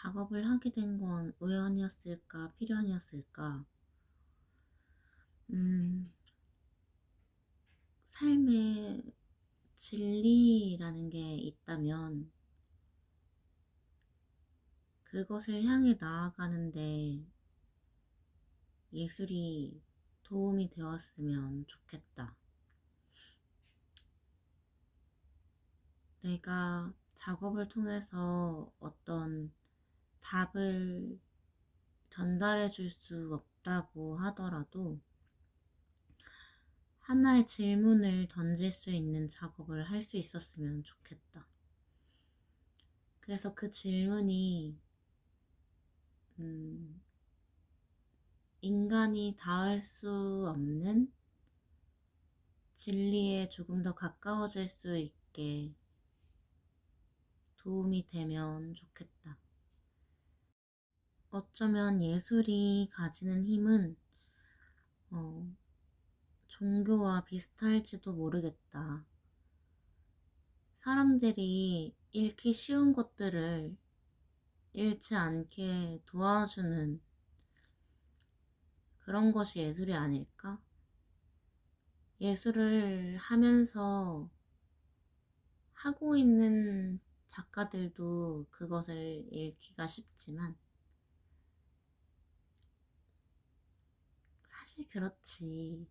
작업을 하게 된 건 우연이었을까, 필연이었을까? 음, 삶에 진리라는 게 있다면 그것을 향해 나아가는데 예술이 도움이 되었으면 좋겠다. 내가 작업을 통해서 어떤 답을 전달해 줄 수 없다고 하더라도 하나의 질문을 던질 수 있는 작업을 할 수 있었으면 좋겠다. 그래서 그 질문이 음, 인간이 닿을 수 없는 진리에 조금 더 가까워질 수 있게 도움이 되면 좋겠다. 어쩌면 예술이 가지는 힘은 어, 종교와 비슷할지도 모르겠다. 사람들이 읽기 쉬운 것들을 잃지 않게 도와주는 그런 것이 예술이 아닐까? 예술을 하면서 하고 있는 작가들도 그것을 읽기가 쉽지만 사실 그렇지.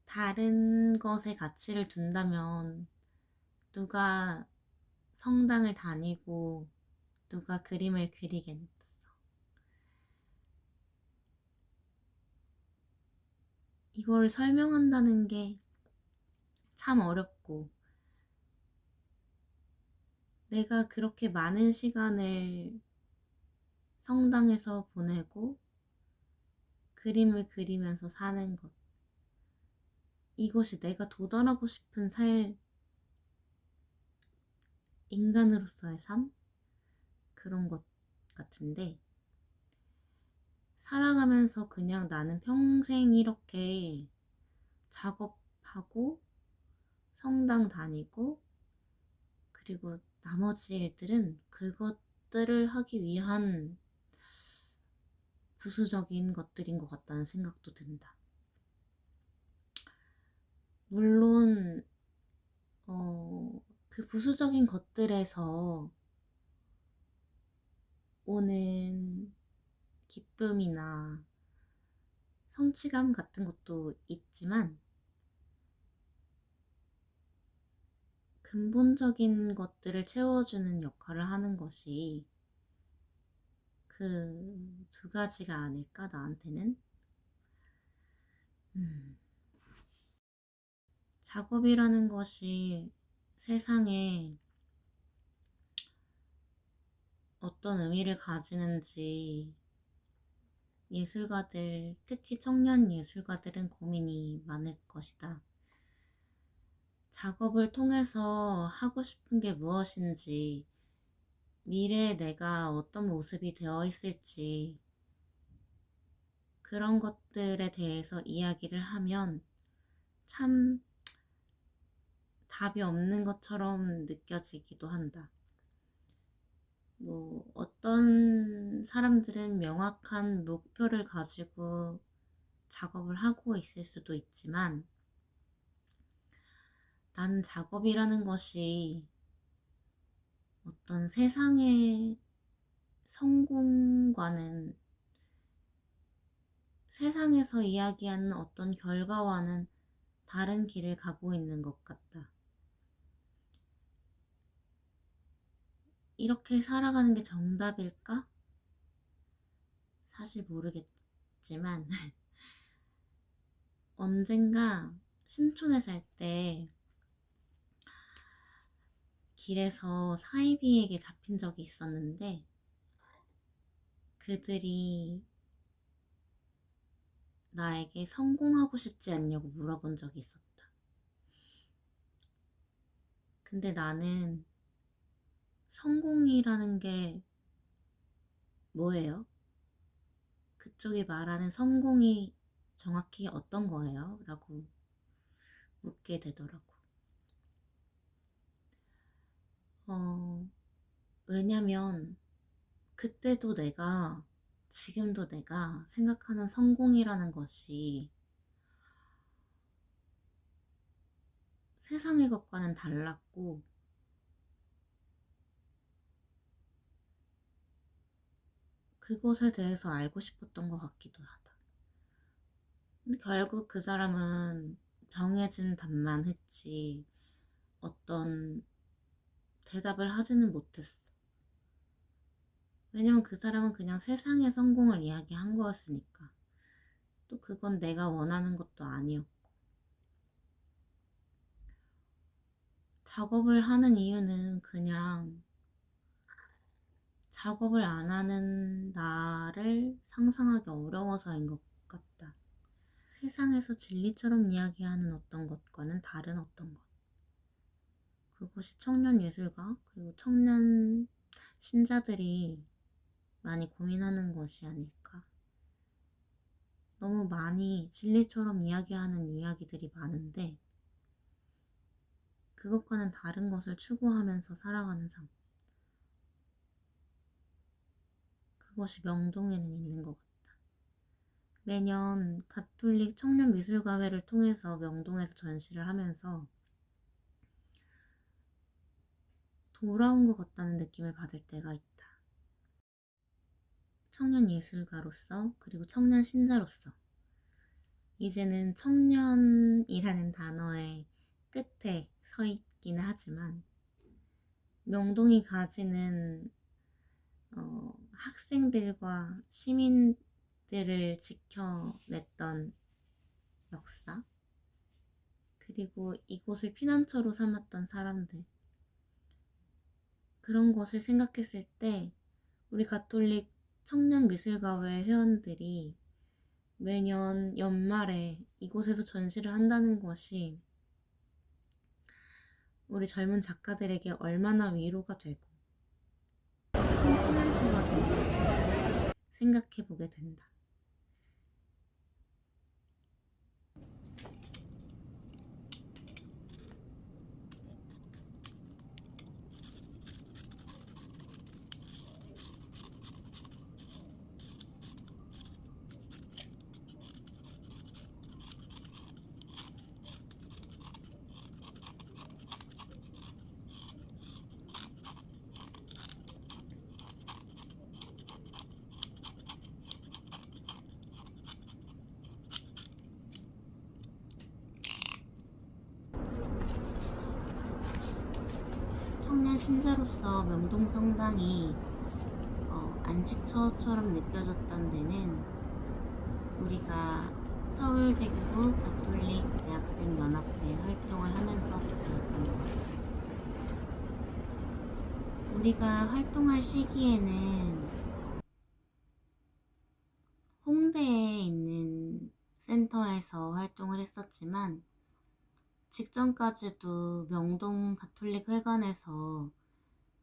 다른 것에 가치를 둔다면 누가 성당을 다니고 누가 그림을 그리겠어. 이걸 설명한다는 게 참 어렵고 내가 그렇게 많은 시간을 성당에서 보내고 그림을 그리면서 사는 것. 이것이 내가 도달하고 싶은 인간으로서의 삶? 그런 것 같은데, 살아가면서 그냥 나는 평생 이렇게 작업하고 성당 다니고 그리고 나머지 일들은 그것들을 하기 위한 부수적인 것들인 것 같다는 생각도 든다. 물론 그 부수적인 것들에서 오는 기쁨이나 성취감 같은 것도 있지만 근본적인 것들을 채워주는 역할을 하는 것이 그 두 가지가 아닐까, 나한테는? 음, 작업이라는 것이 세상에 어떤 의미를 가지는지 예술가들, 특히 청년 예술가들은 고민이 많을 것이다. 작업을 통해서 하고 싶은 게 무엇인지, 미래에 내가 어떤 모습이 되어 있을지, 그런 것들에 대해서 이야기를 하면 참 답이 없는 것처럼 느껴지기도 한다. 어떤 사람들은 명확한 목표를 가지고 작업을 하고 있을 수도 있지만 나는 작업이라는 것이 어떤 세상의 성공과는 세상에서 이야기하는 어떤 결과와는 다른 길을 가고 있는 것 같다. 이렇게 살아가는 게 정답일까? 사실 모르겠지만 언젠가 신촌에 살 때 길에서 사이비에게 잡힌 적이 있었는데 그들이 나에게 성공하고 싶지 않냐고 물어본 적이 있었다. 근데 나는 성공이라는 게 뭐예요? 그쪽이 말하는 성공이 정확히 어떤 거예요? 라고 묻게 되더라고. 어, 왜냐면 그때도 내가, 지금도 내가 생각하는 성공이라는 것이 세상의 것과는 달랐고, 그것에 대해서 알고 싶었던 것 같기도 하다. 근데 결국 그 사람은 정해진 답만 했지, 어떤 대답을 하지는 못했어. 왜냐면 그 사람은 그냥 세상의 성공을 이야기한 거였으니까. 또 그건 내가 원하는 것도 아니었고. 작업을 하는 이유는 그냥 작업을 안 하는 나를 상상하기 어려워서인 것 같다. 세상에서 진리처럼 이야기하는 어떤 것과는 다른 어떤 것. 그것이 청년 예술가, 그리고 청년 신자들이 많이 고민하는 것이 아닐까. 너무 많이 진리처럼 이야기하는 이야기들이 많은데, 그것과는 다른 것을 추구하면서 살아가는 삶. 그것이 명동에는 있는 것 같다. 매년 가톨릭 청년미술가회를 통해서 명동에서 전시를 하면서 돌아온 것 같다는 느낌을 받을 때가 있다. 청년 예술가로서, 그리고 청년 신자로서, 이제는 청년이라는 단어의 끝에 서 있기는 하지만, 명동이 가지는 학생들과 시민들을 지켜냈던 역사, 그리고 이곳을 피난처로 삼았던 사람들, 그런 것을 생각했을 때 우리 가톨릭 청년미술가회 회원들이 매년 연말에 이곳에서 전시를 한다는 것이 우리 젊은 작가들에게 얼마나 위로가 되고 큰 피난처가 되는지 생각해 보게 된다. 청년 신자로서 명동 성당이 안식처처럼 느껴졌던 데는 우리가 서울대교구 가톨릭 대학생 연합회 활동을 하면서부터였던 것 같아요. 우리가 활동할 시기에는 홍대에 있는 센터에서 활동을 했었지만, 직전까지도 명동 가톨릭 회관에서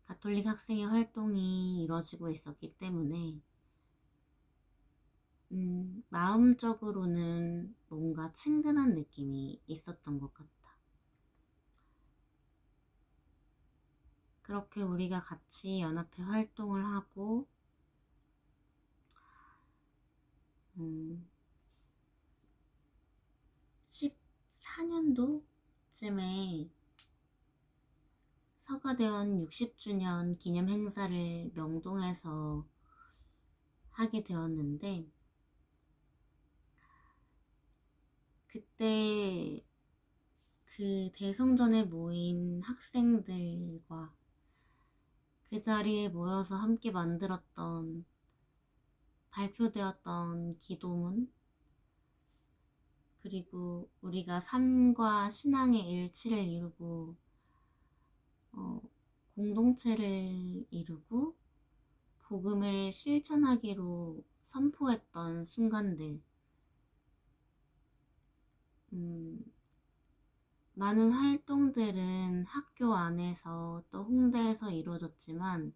가톨릭 학생의 활동이 이루어지고 있었기 때문에 마음적으로는 뭔가 친근한 느낌이 있었던 것 같다. 그렇게 우리가 같이 연합회 활동을 하고 14년도쯤에 서가대원 60주년 기념 행사를 명동에서 하게 되었는데, 그때 그 대성전에 모인 학생들과 그 자리에 모여서 함께 만들었던, 발표되었던 기도문, 그리고 우리가 삶과 신앙의 일치를 이루고 공동체를 이루고 복음을 실천하기로 선포했던 순간들, 많은 활동들은 학교 안에서 또 홍대에서 이루어졌지만,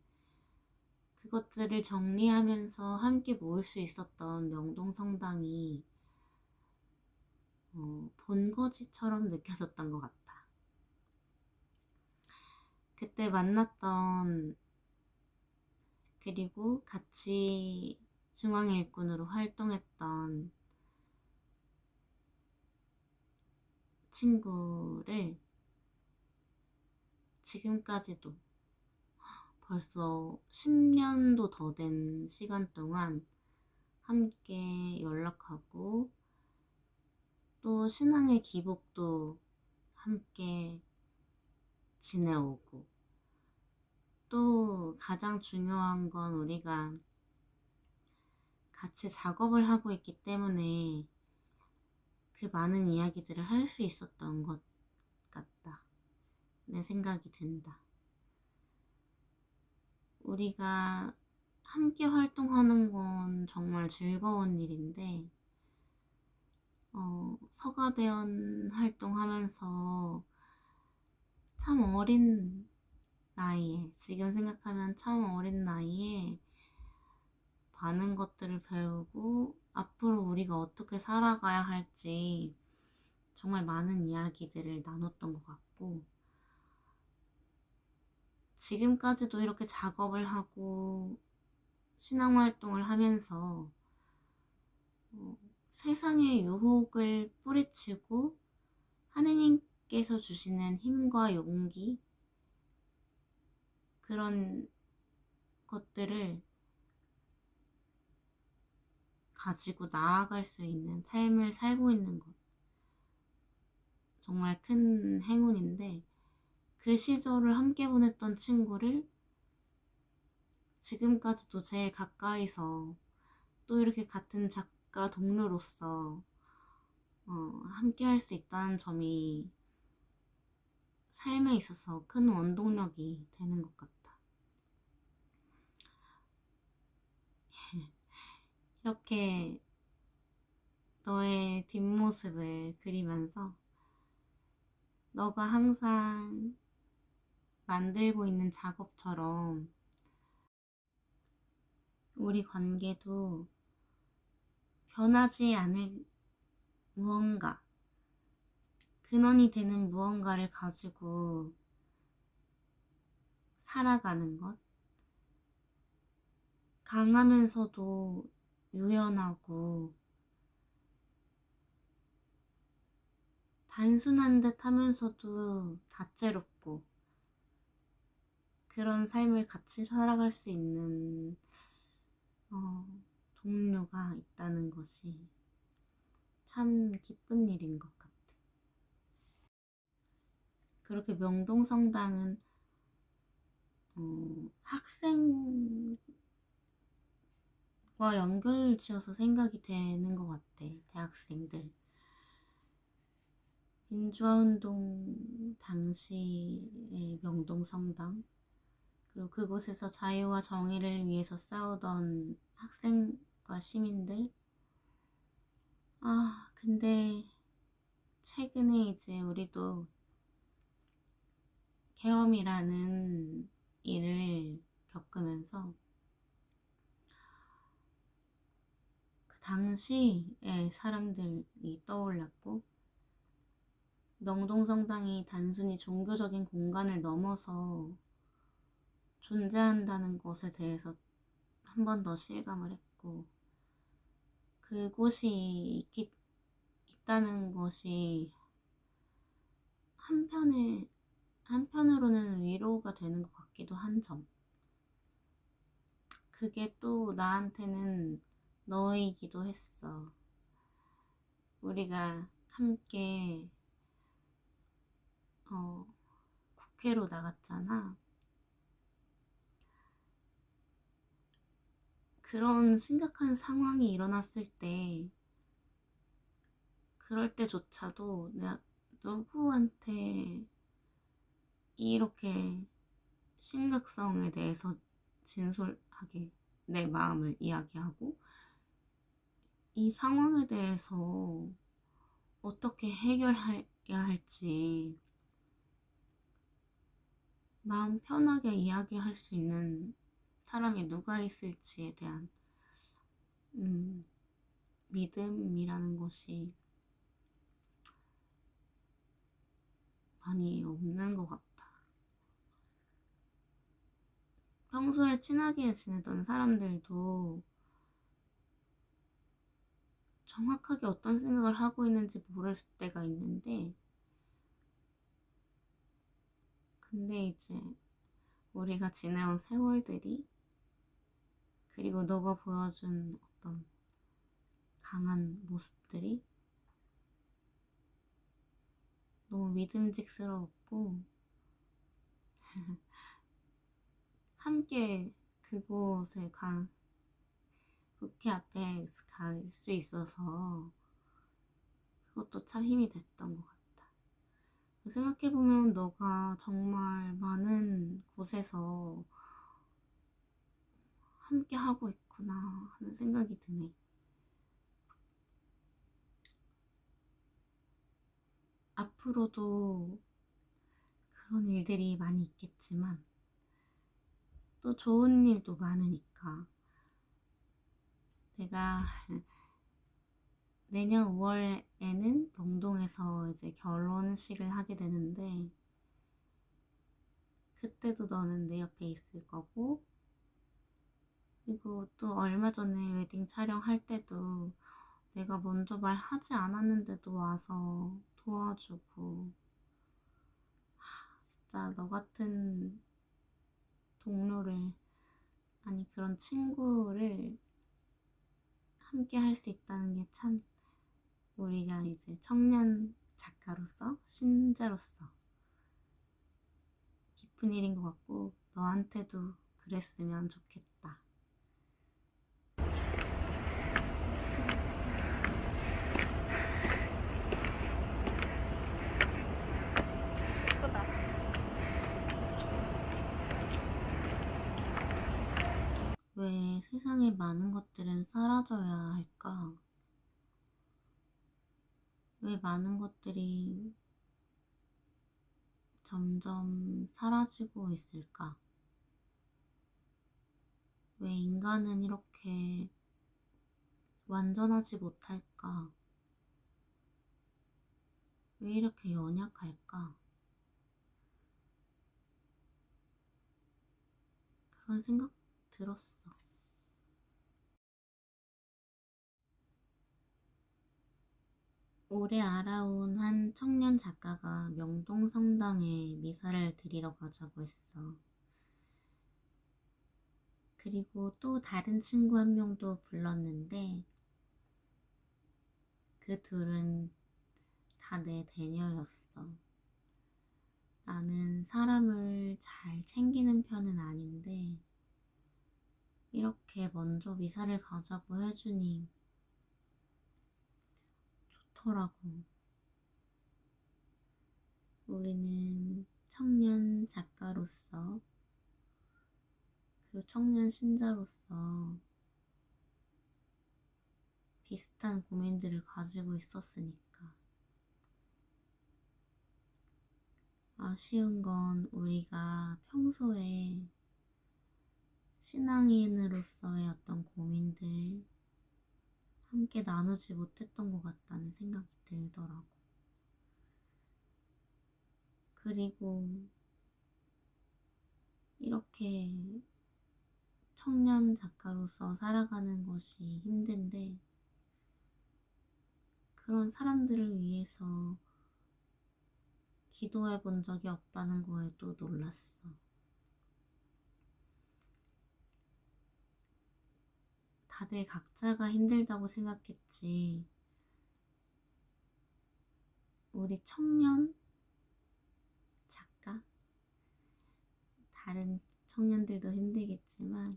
그것들을 정리하면서 함께 모일 수 있었던 명동성당이 본거지처럼 느껴졌던 것 같다. 그때 만났던 그리고 같이 중앙 일꾼으로 활동했던 친구를 지금까지도 벌써 10년도 더 된 시간 동안 함께 연락하고 또 신앙의 기복도 함께 지내오고 또 가장 중요한 건 우리가 같이 작업을 하고 있기 때문에 그 많은 이야기들을 할 수 있었던 것 같다. 내 생각이 든다. 우리가 함께 활동하는 건 정말 즐거운 일인데 서가대원 활동하면서 참 어린 나이에, 지금 생각하면 참 어린 나이에 많은 것들을 배우고 앞으로 우리가 어떻게 살아가야 할지 정말 많은 이야기들을 나눴던 것 같고, 지금까지도 이렇게 작업을 하고 신앙활동을 하면서 세상의 유혹을 뿌리치고 하느님께서 주시는 힘과 용기, 그런 것들을 가지고 나아갈 수 있는 삶을 살고 있는 것, 정말 큰 행운인데, 그 시절을 함께 보냈던 친구를 지금까지도 제일 가까이서 또 이렇게 같은 작가 동료로서 함께 할 수 있다는 점이 삶에 있어서 큰 원동력이 되는 것 같다. 이렇게 너의 뒷모습을 그리면서 너가 항상 만들고 있는 작업처럼 우리 관계도 변하지 않을 무언가, 근원이 되는 무언가를 가지고 살아가는 것, 강하면서도 유연하고 단순한 듯 하면서도 다채롭고 그런 삶을 같이 살아갈 수 있는 동료가 있다는 것이 참 기쁜 일인 것 같아. 그렇게 명동성당은 학생과 연결 지어서 생각이 되는 것 같아. 대학생들. 민주화운동 당시의 명동성당, 그리고 그곳에서 자유와 정의를 위해서 싸우던 학생과 시민들. 근데 최근에 이제 우리도 계엄이라는 일을 겪으면서 그 당시의 사람들이 떠올랐고, 명동성당이 단순히 종교적인 공간을 넘어서 존재한다는 것에 대해서 한 번 더 실감을 했고, 그곳이 있다는 것이 한편으로는 위로가 되는 것 같기도 한 점. 그게 또 나한테는 너이기도 했어. 우리가 함께 국회로 나갔잖아. 그런 심각한 상황이 일어났을 때, 그럴 때조차도 내가 누구한테 이렇게 심각성에 대해서 진솔하게 내 마음을 이야기하고 이 상황에 대해서 어떻게 해결해야 할지 마음 편하게 이야기할 수 있는 사람이 누가 있을지에 대한 믿음이라는 것이 많이 없는 것 같다. 평소에 친하게 지내던 사람들도 정확하게 어떤 생각을 하고 있는지 모를 때가 있는데, 근데 이제 우리가 지내온 세월들이, 그리고 너가 보여준 어떤 강한 모습들이 너무 믿음직스러웠고, 함께 그곳에 국회 앞에 갈 수 있어서 그것도 참 힘이 됐던 것 같다. 생각해보면 너가 정말 많은 곳에서 함께 하고 있구나 하는 생각이 드네. 앞으로도 그런 일들이 많이 있겠지만 또 좋은 일도 많으니까 내가 내년 5월에는 명동에서 이제 결혼식을 하게 되는데, 그때도 너는 내 옆에 있을 거고, 그리고 또 얼마 전에 웨딩 촬영할 때도 내가 먼저 말하지 않았는데도 와서 도와주고, 진짜 너 같은 동료를, 아니 그런 친구를 함께 할 수 있다는 게 참 우리가 이제 청년 작가로서, 신자로서 기쁜 일인 것 같고, 너한테도 그랬으면 좋겠다. 왜 세상에 많은 것들은 사라져야 할까? 왜 많은 것들이 점점 사라지고 있을까? 왜 인간은 이렇게 완전하지 못할까? 왜 이렇게 연약할까? 그런 생각 들었어. 오래 알아온 한 청년 작가가 명동성당에 미사를 드리러 가자고 했어. 그리고 또 다른 친구 한 명도 불렀는데, 그 둘은 다 내 대녀였어. 나는 사람을 잘 챙기는 편은 아닌데, 이렇게 먼저 미사를 가자고 해주니 좋더라고. 우리는 청년 작가로서, 그리고 청년 신자로서 비슷한 고민들을 가지고 있었으니까. 아쉬운 건 우리가 평소에 신앙인으로서의 어떤 고민들 함께 나누지 못했던 것 같다는 생각이 들더라고. 그리고 이렇게 청년 작가로서 살아가는 것이 힘든데, 그런 사람들을 위해서 기도해 본 적이 없다는 거에 또 놀랐어. 다들 각자가 힘들다고 생각했지. 우리 청년 작가? 다른 청년들도 힘들겠지만,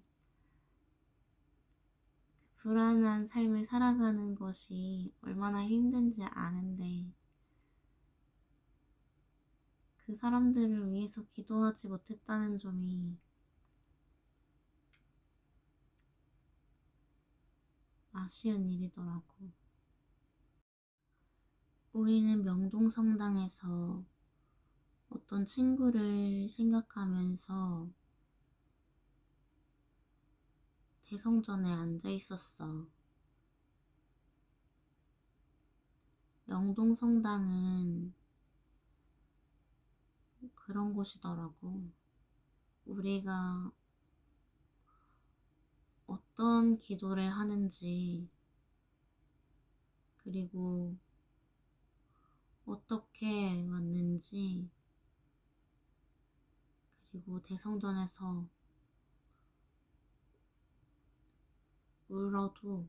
불안한 삶을 살아가는 것이 얼마나 힘든지 아는데, 그 사람들을 위해서 기도하지 못했다는 점이 아쉬운 일이더라고. 우리는 명동성당에서 어떤 친구를 생각하면서 대성전에 앉아 있었어. 명동성당은 그런 곳이더라고. 우리가 어떤 기도를 하는지, 그리고 어떻게 왔는지, 그리고 대성전에서 울어도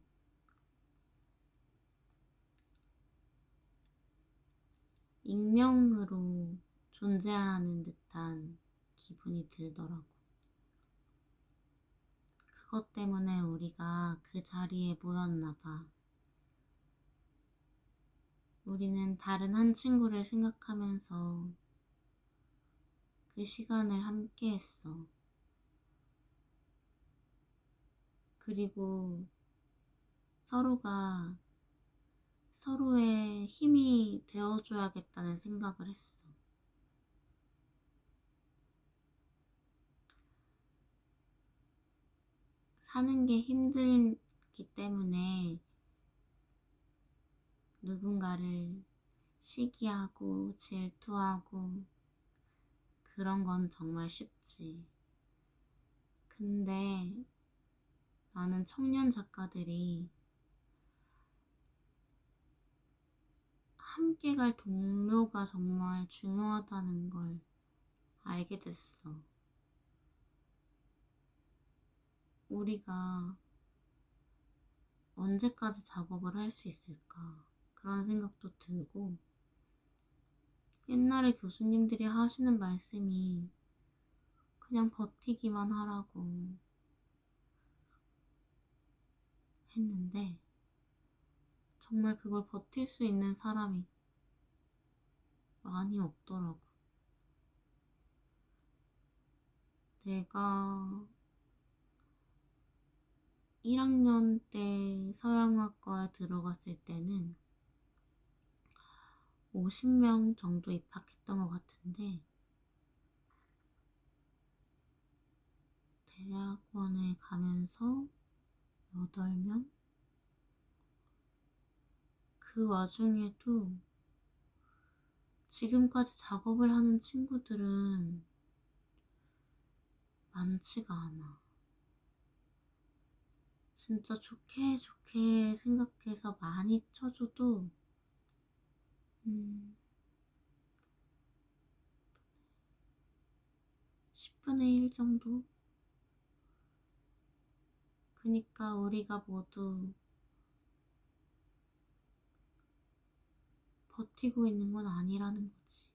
익명으로 존재하는 듯한 기분이 들더라고. 그것 때문에 우리가 그 자리에 모였나 봐. 우리는 다른 한 친구를 생각하면서 그 시간을 함께 했어. 그리고 서로가 서로의 힘이 되어줘야겠다는 생각을 했어. 사는 게 힘들기 때문에 누군가를 시기하고 질투하고 그런 건 정말 쉽지. 근데 나는 청년 작가들이 함께 갈 동료가 정말 중요하다는 걸 알게 됐어. 우리가 언제까지 작업을 할 수 있을까? 그런 생각도 들고, 옛날에 교수님들이 하시는 말씀이 그냥 버티기만 하라고 했는데, 정말 그걸 버틸 수 있는 사람이 많이 없더라고. 내가 1학년 때 서양학과에 들어갔을 때는 50명 정도 입학했던 것 같은데, 대학원에 가면서 8명? 그 와중에도 지금까지 작업을 하는 친구들은 많지가 않아. 진짜 좋게 좋게 생각해서 많이 쳐줘도 10분의 1 정도? 그니까 우리가 모두 버티고 있는 건 아니라는 거지.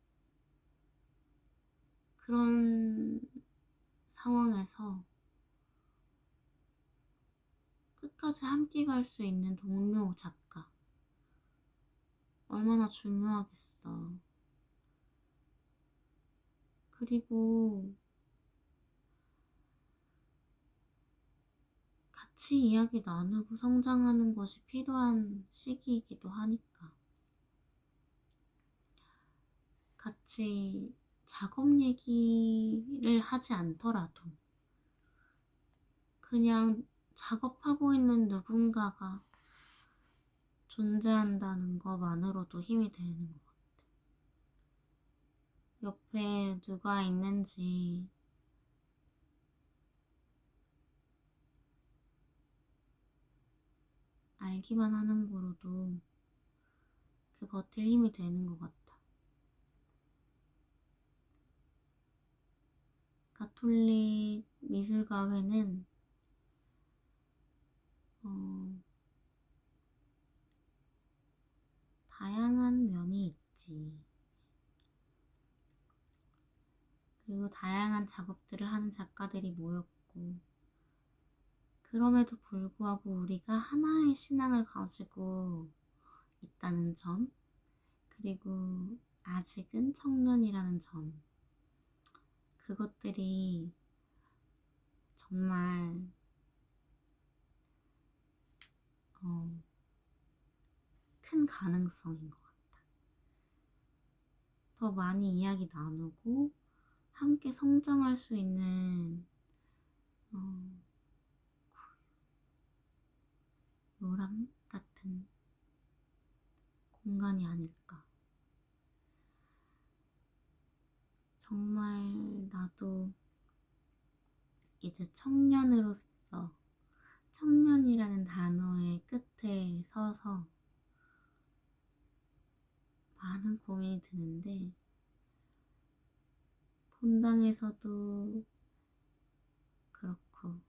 그런 상황에서 끝까지 함께 갈 수 있는 동료 작가 얼마나 중요하겠어. 그리고 같이 이야기 나누고 성장하는 것이 필요한 시기이기도 하니까. 같이 작업 얘기를 하지 않더라도 그냥 작업하고 있는 누군가가 존재한다는 것만으로도 힘이 되는 것 같아. 옆에 누가 있는지 알기만 하는 거로도 그 버틸 힘이 되는 것 같아. 가톨릭 미술가회는 다양한 면이 있지. 그리고 다양한 작업들을 하는 작가들이 모였고, 그럼에도 불구하고 우리가 하나의 신앙을 가지고 있다는 점, 그리고 아직은 청년이라는 점, 그것들이 정말 큰 가능성인 것 같아. 더 많이 이야기 나누고 함께 성장할 수 있는 요람 같은 공간이 아닐까. 정말 나도 이제 청년으로서 청년이라는 단어의 끝에 서서 많은 고민이 드는데, 본당에서도 그렇고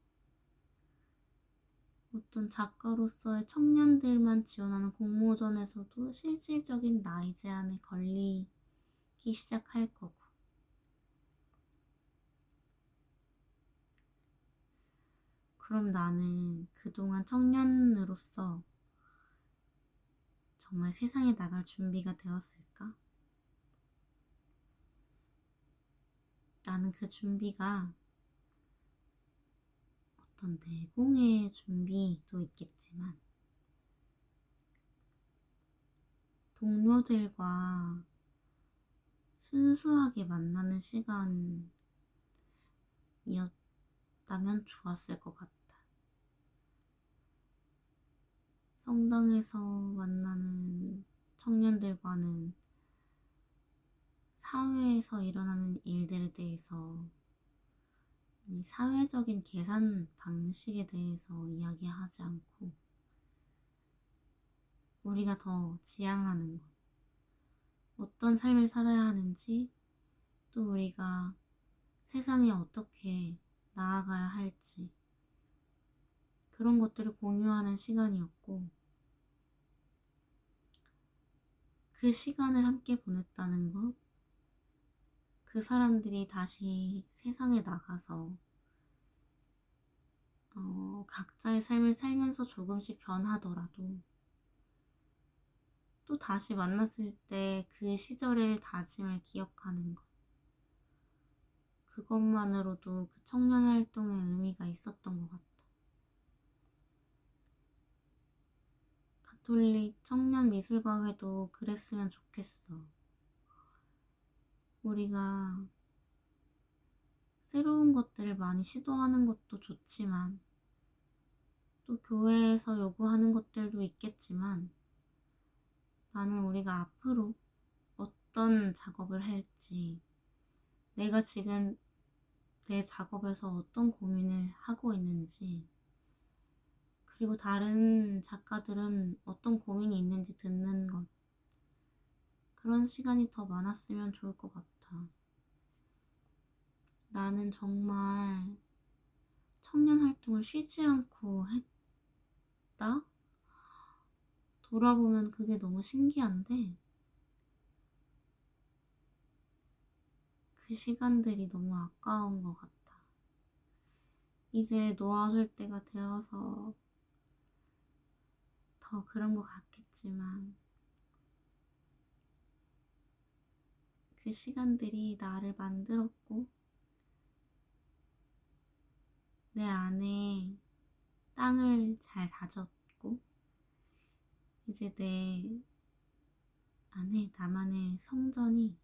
어떤 작가로서의 청년들만 지원하는 공모전에서도 실질적인 나이 제한에 걸리기 시작할 거고, 그럼 나는 그동안 청년으로서 정말 세상에 나갈 준비가 되었을까? 나는 그 준비가 어떤 내공의 준비도 있겠지만, 동료들과 순수하게 만나는 시간이었다면 좋았을 것 같다. 성당에서 만나는 청년들과는 사회에서 일어나는 일들에 대해서, 이 사회적인 계산 방식에 대해서 이야기하지 않고, 우리가 더 지향하는 것, 어떤 삶을 살아야 하는지, 또 우리가 세상에 어떻게 나아가야 할지, 그런 것들을 공유하는 시간이었고, 그 시간을 함께 보냈다는 것, 그 사람들이 다시 세상에 나가서 각자의 삶을 살면서 조금씩 변하더라도 또 다시 만났을 때 그 시절의 다짐을 기억하는 것, 그것만으로도 그 청년 활동의 의미가 있었던 것 같다. 가톨릭 청년 미술과회도 그랬으면 좋겠어. 우리가 새로운 것들을 많이 시도하는 것도 좋지만, 또 교회에서 요구하는 것들도 있겠지만, 나는 우리가 앞으로 어떤 작업을 할지, 내가 지금 내 작업에서 어떤 고민을 하고 있는지, 그리고 다른 작가들은 어떤 고민이 있는지 듣는 것, 그런 시간이 더 많았으면 좋을 것 같아. 나는 정말 청년 활동을 쉬지 않고 했다? 돌아보면 그게 너무 신기한데, 그 시간들이 너무 아까운 것 같아. 이제 놓아줄 때가 되어서 더 그런 것 같겠지만, 그 시간들이 나를 만들었고, 내 안에 땅을 잘 다졌고, 이제 내 안에 나만의 성전이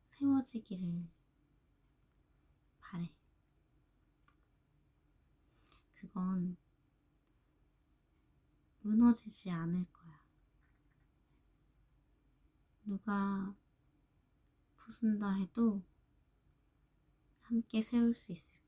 세워지기를 바래. 그건 무너지지 않을 거야. 누가 부순다 해도 함께 세울 수 있을